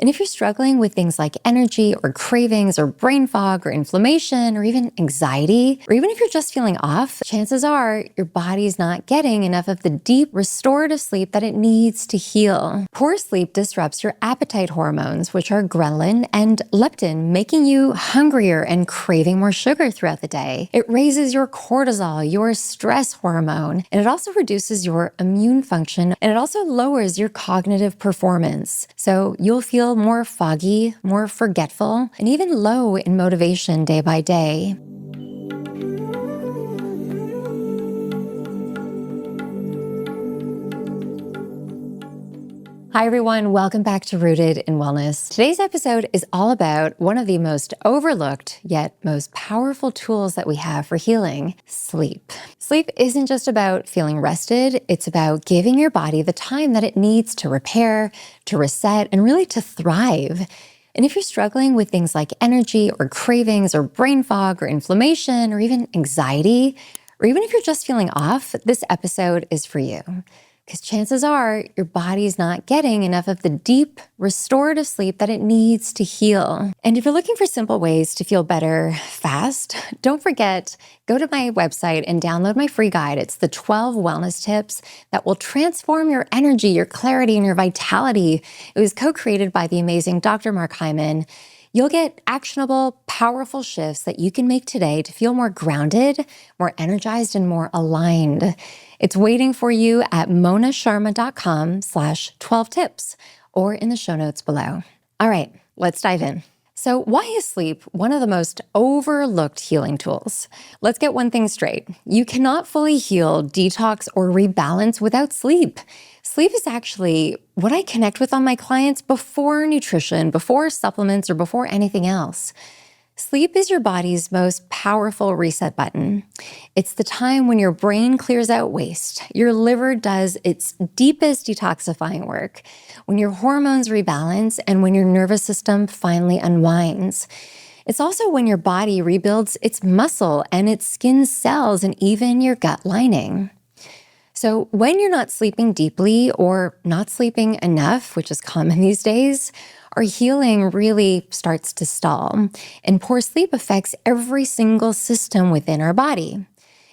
And if you're struggling with things like energy or cravings or brain fog or inflammation or even anxiety, or even if you're just feeling off, chances are your body's not getting enough of the deep restorative sleep that it needs to heal. Poor sleep disrupts your appetite hormones, which are ghrelin and leptin, making you hungrier and craving more sugar throughout the day. It raises your cortisol, your stress hormone, and it also reduces your immune function, and it also lowers your cognitive performance. So you'll feel more foggy, more forgetful, and even low in motivation day by day. Hi everyone, welcome back to Rooted in Wellness. Today's episode is all about one of the most overlooked yet most powerful tools that we have for healing: sleep. Sleep isn't just about feeling rested, it's about giving your body the time that it needs to repair, to reset, and really to thrive. And if you're struggling with things like energy or cravings or brain fog or inflammation or even anxiety, or even if you're just feeling off, this episode is for you. Because chances are your body's not getting enough of the deep, restorative sleep that it needs to heal. And if you're looking for simple ways to feel better fast, don't forget, go to my website and download my free guide. It's the 12 wellness tips that will transform your energy, your clarity, and your vitality. It was co-created by the amazing Dr. Mark Hyman. You'll get actionable, powerful shifts that you can make today to feel more grounded, more energized, and more aligned. It's waiting for you at monasharma.com/12 tips or in the show notes below. All right, let's dive in. So why is sleep one of the most overlooked healing tools? Let's get one thing straight. You cannot fully heal, detox, or rebalance without sleep. Sleep is actually what I connect with on my clients before nutrition, before supplements, or before anything else. Sleep is your body's most powerful reset button. It's the time when your brain clears out waste, your liver does its deepest detoxifying work, when your hormones rebalance, and when your nervous system finally unwinds. It's also when your body rebuilds its muscle and its skin cells and even your gut lining. So when you're not sleeping deeply or not sleeping enough, which is common these days, our healing really starts to stall. And poor sleep affects every single system within our body.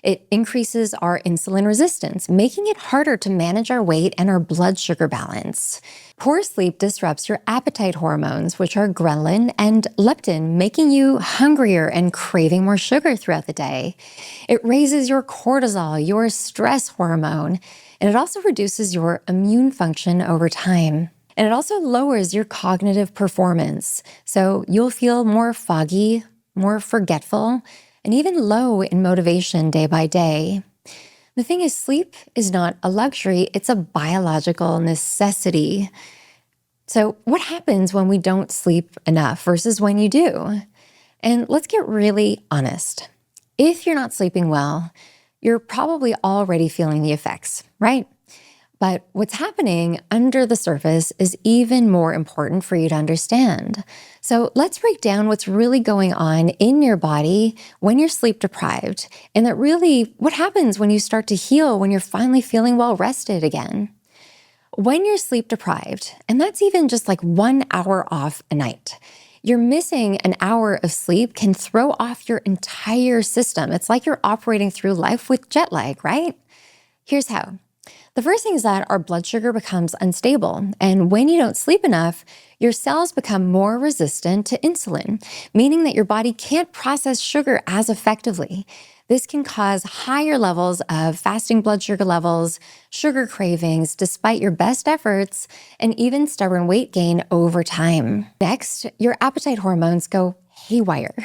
It increases our insulin resistance, making it harder to manage our weight and our blood sugar balance. Poor sleep disrupts your appetite hormones, which are ghrelin and leptin, making you hungrier and craving more sugar throughout the day. It raises your cortisol, your stress hormone, and it also reduces your immune function over time. And it also lowers your cognitive performance. So you'll feel more foggy, more forgetful, and even low in motivation day by day. The thing is, sleep is not a luxury, it's a biological necessity. So what happens when we don't sleep enough versus when you do? And let's get really honest. If you're not sleeping well, you're probably already feeling the effects, right? But what's happening under the surface is even more important for you to understand. So let's break down what's really going on in your body when you're sleep deprived, and that really what happens when you start to heal when you're finally feeling well rested again. When you're sleep deprived, and that's even just like 1 hour off a night, you're missing an hour of sleep can throw off your entire system. It's like you're operating through life with jet lag, right? Here's how. The first thing is that our blood sugar becomes unstable. And when you don't sleep enough, your cells become more resistant to insulin, meaning that your body can't process sugar as effectively. This can cause higher levels of fasting blood sugar levels, sugar cravings, despite your best efforts, and even stubborn weight gain over time. Next, your appetite hormones go haywire.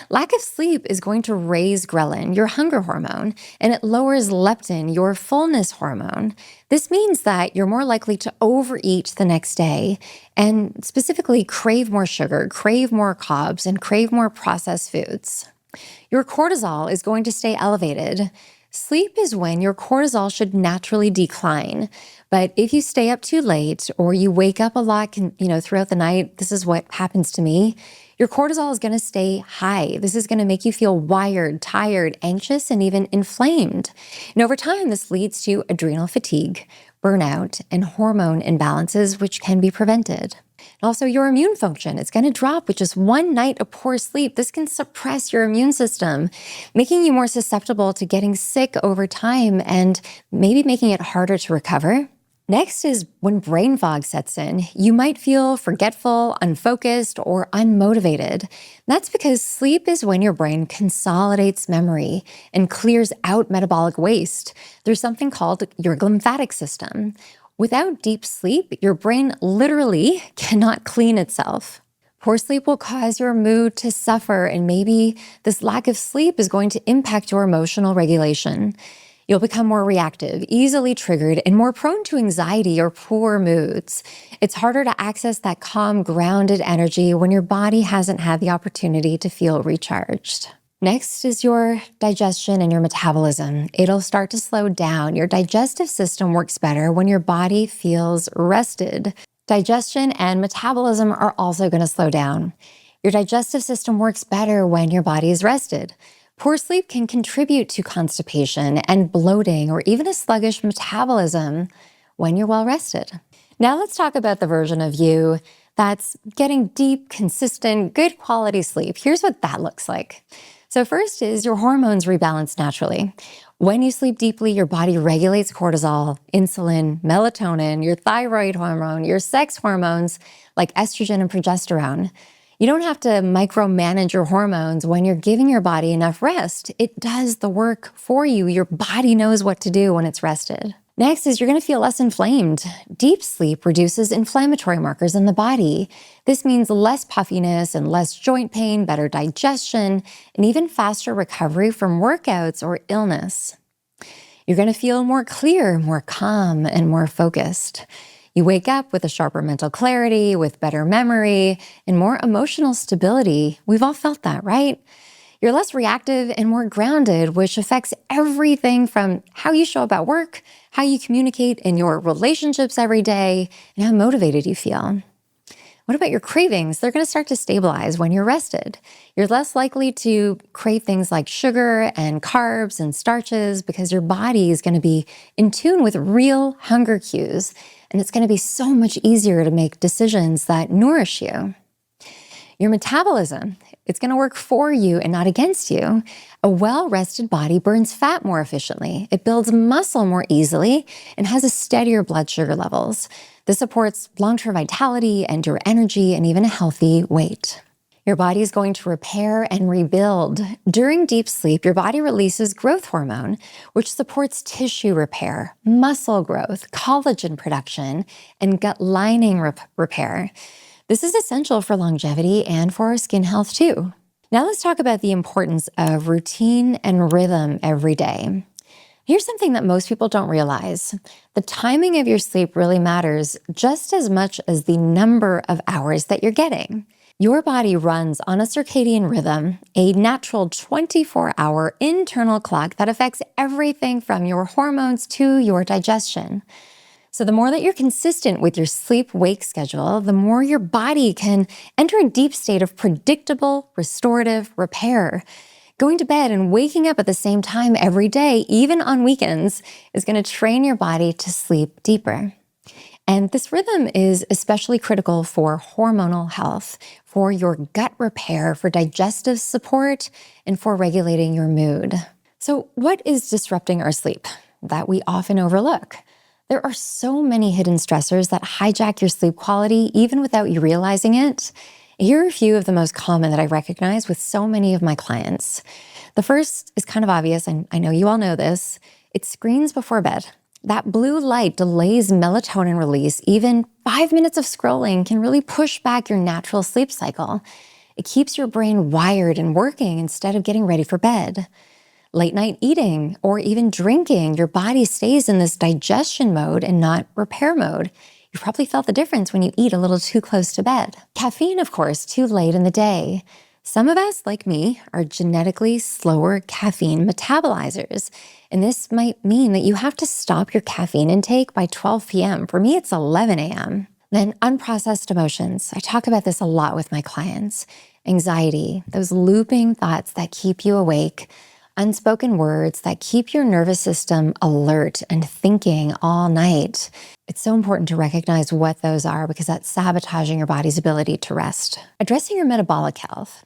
Lack of sleep is going to raise ghrelin, your hunger hormone, and it lowers leptin, your fullness hormone. This means that you're more likely to overeat the next day and specifically crave more sugar, crave more carbs, and crave more processed foods. Your cortisol is going to stay elevated. Sleep is when your cortisol should naturally decline. But if you stay up too late or you wake up a lot, throughout the night, this is what happens to me, your cortisol is going to stay high. This is going to make you feel wired, tired, anxious, and even inflamed. And over time, this leads to adrenal fatigue, burnout, and hormone imbalances, which can be prevented. Also, your immune function, it's going to drop with just one night of poor sleep. This can suppress your immune system, making you more susceptible to getting sick over time and maybe making it harder to recover. Next is when brain fog sets in. You might feel forgetful, unfocused, or unmotivated. That's because sleep is when your brain consolidates memory and clears out metabolic waste. There's something called your lymphatic system. Without deep sleep, your brain literally cannot clean itself. Poor sleep will cause your mood to suffer, and maybe this lack of sleep is going to impact your emotional regulation. You'll become more reactive, easily triggered, and more prone to anxiety or poor moods. It's harder to access that calm, grounded energy when your body hasn't had the opportunity to feel recharged. Next is your digestion and your metabolism. It'll start to slow down. Your digestive system works better when your body feels rested. Digestion and metabolism are also going to slow down. Your digestive system works better when your body is rested. Poor sleep can contribute to constipation and bloating or even a sluggish metabolism when you're well rested. Now let's talk about the version of you that's getting deep, consistent, good quality sleep. Here's what that looks like. So first is your hormones rebalance naturally. When you sleep deeply, your body regulates cortisol, insulin, melatonin, your thyroid hormone, your sex hormones like estrogen and progesterone. You don't have to micromanage your hormones when you're giving your body enough rest. It does the work for you. Your body knows what to do when it's rested. Next is you're going to feel less inflamed. Deep sleep reduces inflammatory markers in the body. This means less puffiness and less joint pain, better digestion, and even faster recovery from workouts or illness. You're going to feel more clear, more calm, and more focused. You wake up with a sharper mental clarity, with better memory, and more emotional stability. We've all felt that, right? You're less reactive and more grounded, which affects everything from how you show up at work, how you communicate in your relationships every day, and how motivated you feel. What about your cravings? They're going to start to stabilize when you're rested. You're less likely to crave things like sugar and carbs and starches because your body is going to be in tune with real hunger cues, and it's going to be so much easier to make decisions that nourish you. Your metabolism, it's going to work for you and not against you. A well-rested body burns fat more efficiently. It builds muscle more easily and has a steadier blood sugar levels. This supports long-term vitality and your energy and even a healthy weight. Your body is going to repair and rebuild. During deep sleep, your body releases growth hormone, which supports tissue repair, muscle growth, collagen production, and gut lining repair. This is essential for longevity and for our skin health too. Now let's talk about the importance of routine and rhythm every day. Here's something that most people don't realize. The timing of your sleep really matters just as much as the number of hours that you're getting. Your body runs on a circadian rhythm, a natural 24-hour internal clock that affects everything from your hormones to your digestion. So the more that you're consistent with your sleep-wake schedule, the more your body can enter a deep state of predictable, restorative repair. Going to bed and waking up at the same time every day, even on weekends, is going to train your body to sleep deeper. And this rhythm is especially critical for hormonal health, for your gut repair, for digestive support, and for regulating your mood. So what is disrupting our sleep that we often overlook? There are so many hidden stressors that hijack your sleep quality even without you realizing it. Here are a few of the most common that I recognize with so many of my clients. The first is kind of obvious, and I know you all know this. It's screens before bed. That blue light delays melatonin release. Even 5 minutes of scrolling can really push back your natural sleep cycle. It keeps your brain wired and working instead of getting ready for bed. Late night eating or even drinking, your body stays in this digestion mode and not repair mode. You probably felt the difference when you eat a little too close to bed. Caffeine, of course, too late in the day. Some of us, like me, are genetically slower caffeine metabolizers. And this might mean that you have to stop your caffeine intake by 12 p.m. For me, it's 11 a.m. Then unprocessed emotions. I talk about this a lot with my clients. Anxiety, those looping thoughts that keep you awake. unspoken words that keep your nervous system alert and thinking all night. It's so important to recognize what those are because that's sabotaging your body's ability to rest. Addressing your metabolic health.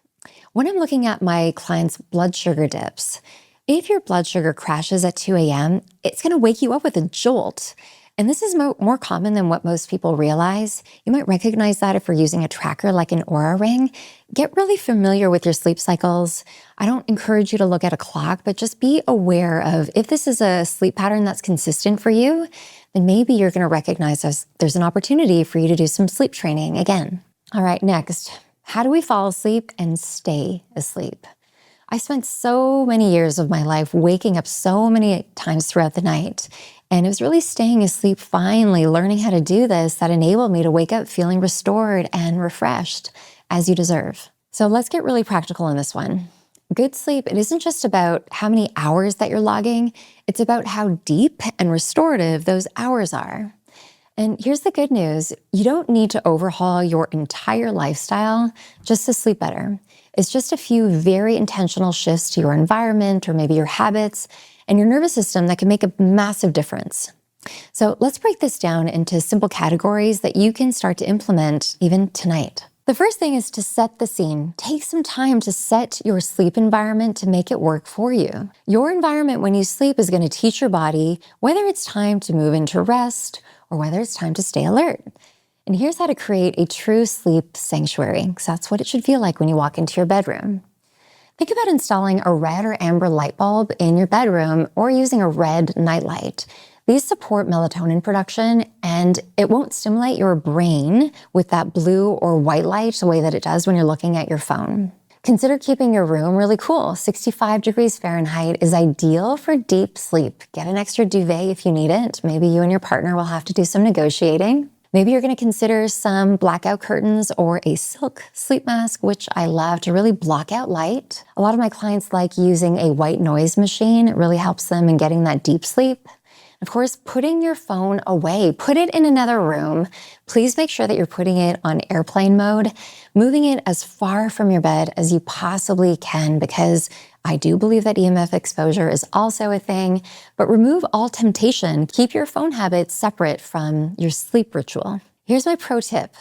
When I'm looking at my clients' blood sugar dips, if your blood sugar crashes at 2 a.m., it's going to wake you up with a jolt. And this is more common than what most people realize. You might recognize that if you're using a tracker like an Oura Ring. Get really familiar with your sleep cycles. I don't encourage you to look at a clock, but just be aware of if this is a sleep pattern that's consistent for you, then maybe you're going to recognize there's an opportunity for you to do some sleep training again. All right, next, how do we fall asleep and stay asleep? I spent so many years of my life waking up so many times throughout the night. And it was really staying asleep, finally learning how to do this, that enabled me to wake up feeling restored and refreshed, as you deserve. So let's get really practical in this one. Good sleep, it isn't just about how many hours that you're logging, it's about how deep and restorative those hours are. And here's the good news. You don't need to overhaul your entire lifestyle just to sleep better. It's just a few very intentional shifts to your environment or maybe your habits and your nervous system that can make a massive difference. So let's break this down into simple categories that you can start to implement even tonight. The first thing is to set the scene. Take some time to set your sleep environment to make it work for you. Your environment when you sleep is going to teach your body whether it's time to move into rest or whether it's time to stay alert. And here's how to create a true sleep sanctuary, because that's what it should feel like when you walk into your bedroom. Think about installing a red or amber light bulb in your bedroom or using a red nightlight. These support melatonin production, and it won't stimulate your brain with that blue or white light the way that it does when you're looking at your phone. Consider keeping your room really cool. 65 degrees Fahrenheit is ideal for deep sleep. Get an extra duvet if you need it. Maybe you and your partner will have to do some negotiating. Maybe you're going to consider some blackout curtains or a silk sleep mask, which I love to really block out light. A lot of my clients like using a white noise machine. It really helps them in getting that deep sleep. Of course, putting your phone away, put it in another room. Please make sure that you're putting it on airplane mode, moving it as far from your bed as you possibly can, because I do believe that EMF exposure is also a thing, but remove all temptation. Keep your phone habits separate from your sleep ritual. Here's my pro tip.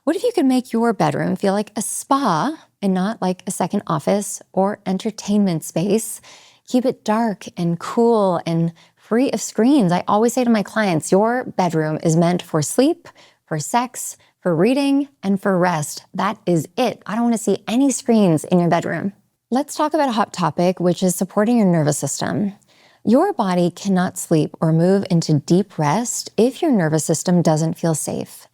What if you could make your bedroom feel like a spa and not like a second office or entertainment space? Keep it dark and cool and free of screens. I always say to my clients, your bedroom is meant for sleep, for sex, for reading, and for rest. That is it. I don't want to see any screens in your bedroom. Let's talk about a hot topic, which is supporting your nervous system. Your body cannot sleep or move into deep rest if your nervous system doesn't feel safe.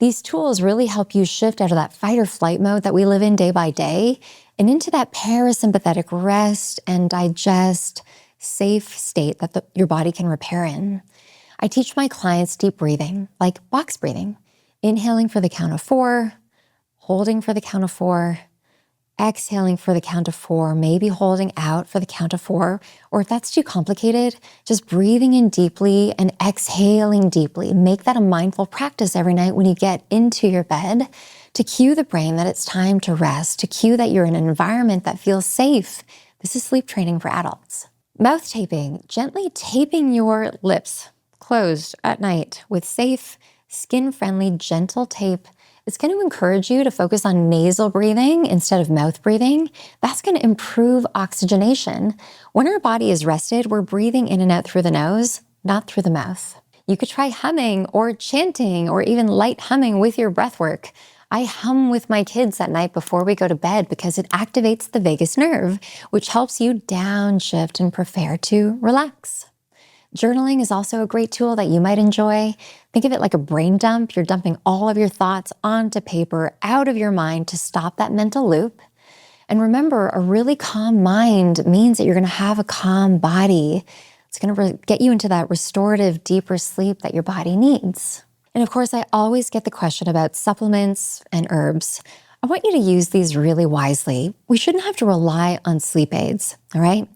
These tools really help you shift out of that fight or flight mode that we live in day by day and into that parasympathetic rest and digest safe state that your body can repair in. I teach my clients deep breathing, like box breathing, inhaling for the count of 4, holding for the count of 4, exhaling for the count of 4, maybe holding out for the count of 4, or if that's too complicated, just breathing in deeply and exhaling deeply. Make that a mindful practice every night when you get into your bed to cue the brain that it's time to rest, to cue that you're in an environment that feels safe. This is sleep training for adults. Mouth taping, gently taping your lips closed at night with safe, skin-friendly, gentle tape. It's going to encourage you to focus on nasal breathing instead of mouth breathing. That's going to improve oxygenation. When our body is rested, we're breathing in and out through the nose, not through the mouth. You could try humming or chanting or even light humming with your breath work. I hum with my kids at night before we go to bed because it activates the vagus nerve, which helps you downshift and prepare to relax. Journaling is also a great tool that you might enjoy. Think of it like a brain dump. You're dumping all of your thoughts onto paper, out of your mind to stop that mental loop. And remember, a really calm mind means that you're going to have a calm body. It's going to get you into that restorative, deeper sleep that your body needs. And of course, I always get the question about supplements and herbs. I want you to use these really wisely. We shouldn't have to rely on sleep aids, all right?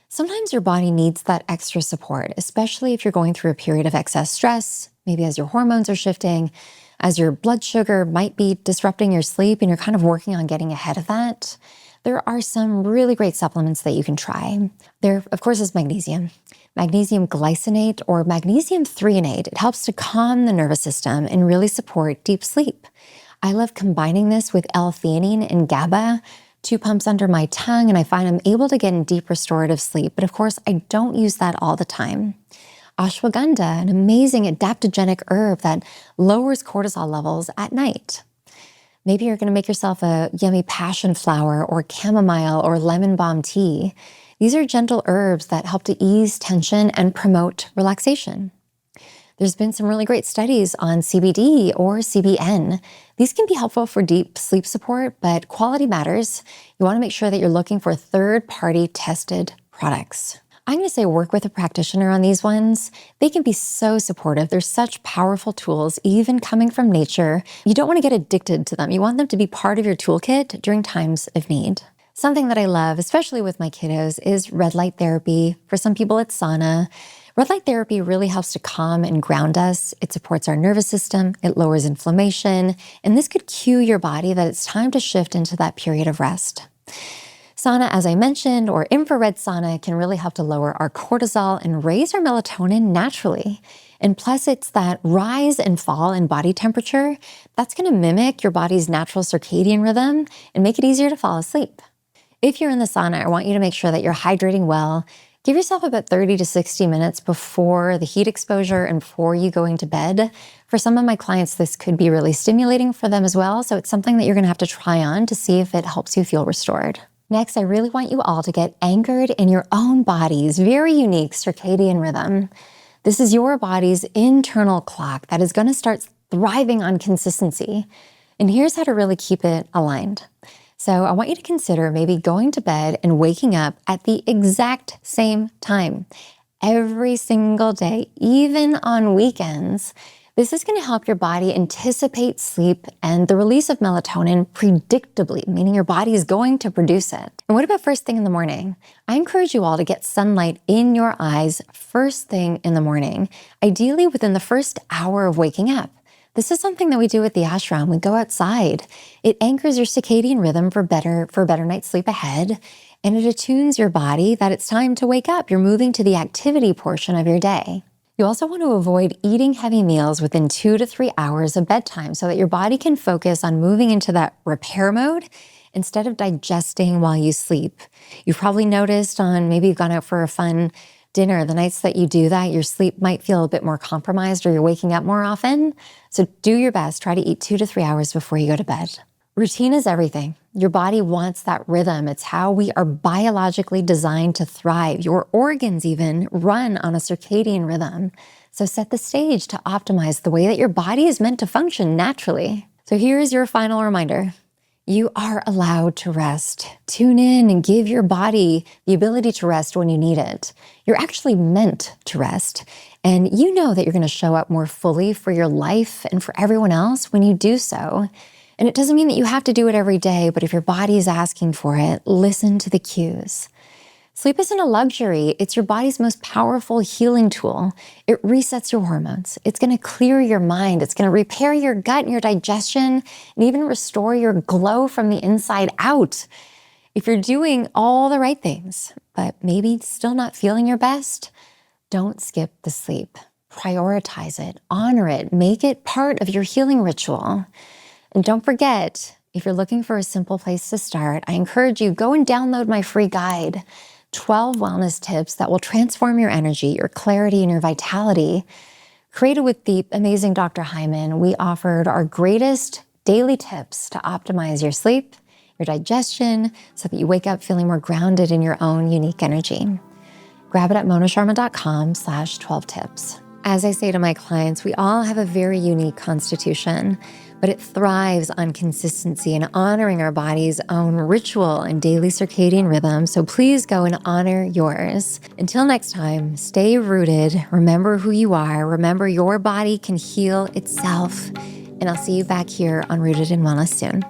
Sometimes your body needs that extra support, especially if you're going through a period of excess stress, maybe as your hormones are shifting, as your blood sugar might be disrupting your sleep and you're kind of working on getting ahead of that. There are some really great supplements that you can try. There, of course, is magnesium. Magnesium glycinate or magnesium threonate. It helps to calm the nervous system and really support deep sleep. I love combining this with L-theanine and GABA, 2 pumps under my tongue, and I find I'm able to get in deep restorative sleep. But of course, I don't use that all the time. Ashwagandha, an amazing adaptogenic herb that lowers cortisol levels at night. Maybe you're going to make yourself a yummy passion flower or chamomile or lemon balm tea. These are gentle herbs that help to ease tension and promote relaxation. There's been some really great studies on CBD or CBN. These can be helpful for deep sleep support, but quality matters. You want to make sure that you're looking for third-party tested products. I'm going to say work with a practitioner on these ones. They can be so supportive. They're such powerful tools, even coming from nature. You don't want to get addicted to them. You want them to be part of your toolkit during times of need. Something that I love, especially with my kiddos, is red light therapy. For some people, it's sauna. Red light therapy really helps to calm and ground us. It supports our nervous system. It lowers inflammation. And this could cue your body that it's time to shift into that period of rest. Sauna, as I mentioned, or infrared sauna can really help to lower our cortisol and raise our melatonin naturally. And plus, it's that rise and fall in body temperature that's going to mimic your body's natural circadian rhythm and make it easier to fall asleep. If you're in the sauna, I want you to make sure that you're hydrating well. Give yourself about 30 to 60 minutes before the heat exposure and before you going to bed. For some of my clients, this could be really stimulating for them as well. So it's something that you're going to have to try on to see if it helps you feel restored. Next, I really want you all to get anchored in your own body's very unique circadian rhythm. This is your body's internal clock that is going to start thriving on consistency. And here's how to really keep it aligned. So I want you to consider maybe going to bed and waking up at the exact same time every single day, even on weekends. This is going to help your body anticipate sleep and the release of melatonin predictably, meaning your body is going to produce it. And what about first thing in the morning? I encourage you all to get sunlight in your eyes first thing in the morning, ideally within the first hour of waking up. This is something that we do at the ashram. We go outside. It anchors your circadian rhythm for a better night's sleep ahead, and it attunes your body that it's time to wake up. You're moving to the activity portion of your day. You also want to avoid eating heavy meals within 2 to 3 hours of bedtime so that your body can focus on moving into that repair mode instead of digesting while you sleep. You've probably noticed maybe you've gone out for a fun dinner, the nights that you do that, your sleep might feel a bit more compromised or you're waking up more often. So do your best. Try to eat 2 to 3 hours before you go to bed. Routine is everything. Your body wants that rhythm. It's how we are biologically designed to thrive. Your organs even run on a circadian rhythm. So set the stage to optimize the way that your body is meant to function naturally. So here is your final reminder. You are allowed to rest. Tune in and give your body the ability to rest when you need it. You're actually meant to rest. And you know that you're going to show up more fully for your life and for everyone else when you do so. And it doesn't mean that you have to do it every day, but if your body is asking for it, listen to the cues. Sleep isn't a luxury. It's your body's most powerful healing tool. It resets your hormones. It's going to clear your mind. It's going to repair your gut and your digestion and even restore your glow from the inside out. If you're doing all the right things, but maybe still not feeling your best, don't skip the sleep. Prioritize it, honor it, make it part of your healing ritual. And don't forget, if you're looking for a simple place to start, I encourage you, go and download my free guide, 12 wellness tips that will transform your energy, your clarity, and your vitality. Created with the amazing Dr. Hyman, we offered our greatest daily tips to optimize your sleep, your digestion, so that you wake up feeling more grounded in your own unique energy. Grab it at monasharma.com/12 tips. As I say to my clients, we all have a very unique constitution, but it thrives on consistency and honoring our body's own ritual and daily circadian rhythm. So please go and honor yours. Until next time, stay rooted. Remember who you are. Remember your body can heal itself. And I'll see you back here on Rooted in Wellness soon.